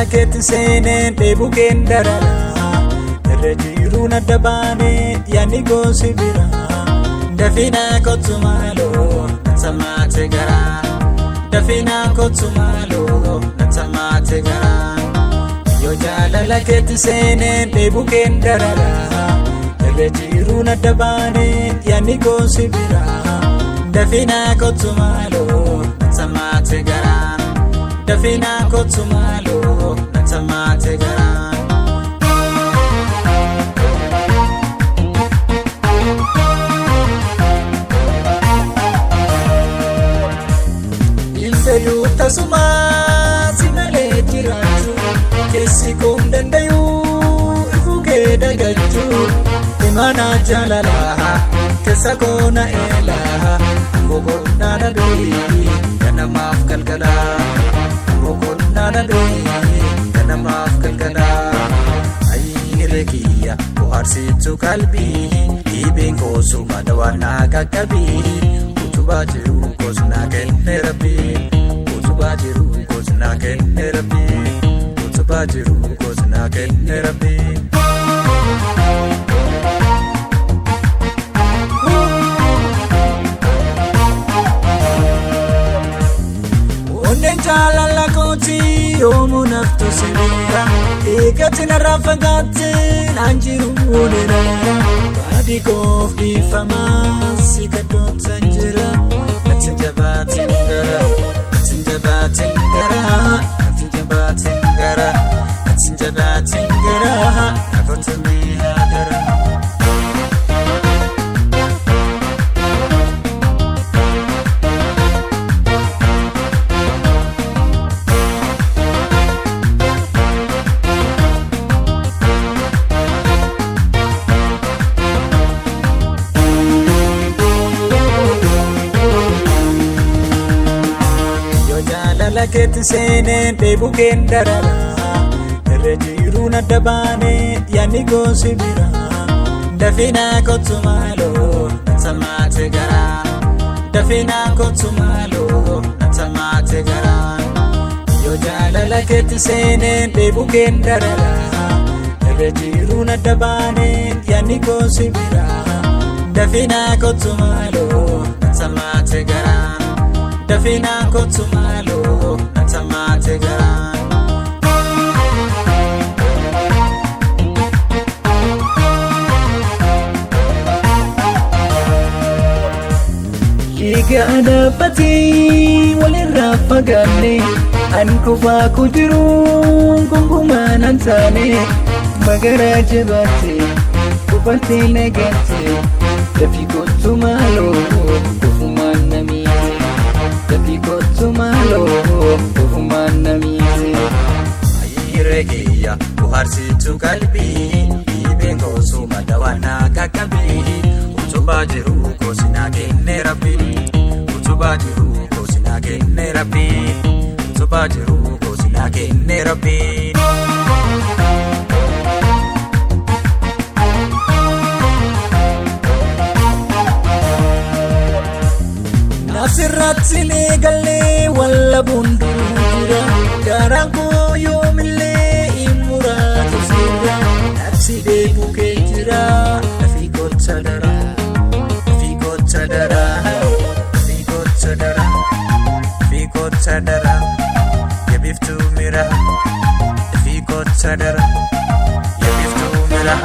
jaalala keetti seeneen dheebuu keen darara irra jiru nadda baanee yaadni gosi bira dafina kottu maaloo natamaate garaa dafina kottu maaloo natamaate garaa yoo jaalala keetti seeneen dheebuu keen darara irra jiru nadda baanee yaadni gosi bira dafina kottu maaloo natamaate garaa dafina kottu maaloo natamaate garaa Ilfeyuu tasumaa si malee jiraachuu keessi koon dandayuu ifuu kee dagachuu imana jaalalaa keessa koona eelaa boqonnaa dhadhii ganamaaf galgalaa boqonnaa dhadhii ganamaaf galgalaa ayyiree kiyya bohaarsitu qalbii dhiibeen koosuma dawaanaa qaqqabii utubaa jiru koosnaa kenne rabbii utubaa jiru koosnaa kenne rabbii utubaa jiru koosnaa kenne rabbii. Jaalala kooti yoomu naftu sibira eegatti narraa fagaatte naan jiru nirara baadii koof dhiifamaa si kadhootan jira ati jabaatin gara ati jabaatin gara ati jabaatin gara ati jabaatin gara nakotamee haadara. Jaalala keetti seeneen dheebuu keen darara irra jiru nadda baanee yaadni gosi bira dafina kottu maaloo natamaate garaa dafina kottu maaloo natamaate garaa yoo jaalala keetti seeneen dheebuu keen darara irra jiru nadda baanee yaadni gosi bira dafina kottu maaloo natamaate garaa dafina kottu maaloo natamaate garaa. Dhiiga dhaabbatee walirraa fagaanne an qofaa ku jiru gonkumaa nan taane magaraa jabaattee qubattee nagattee dafii kottu maaloo ofumaan namiite. Dafii kottu maaloo ofumaan namiite. Ayyiree kiyya bohaarsitu qalbii dhiibeen koosuma dawaanaa qaqqabii utubaa jiru koosinaa kenne rabbii utubaa jiru koosinaa kenne rabbii utubaa jiru koosinaa kenne rabbii. Asirratti leegalee walla bunduu jira garaan koo yoomillee hin muraatu sirra nafsi deebuu kee jira dafii gocha dara dafii gocha dara dafii gocha dara dafii gocha dara yabiftuu mira dafii gocha dara yabiftuu mira.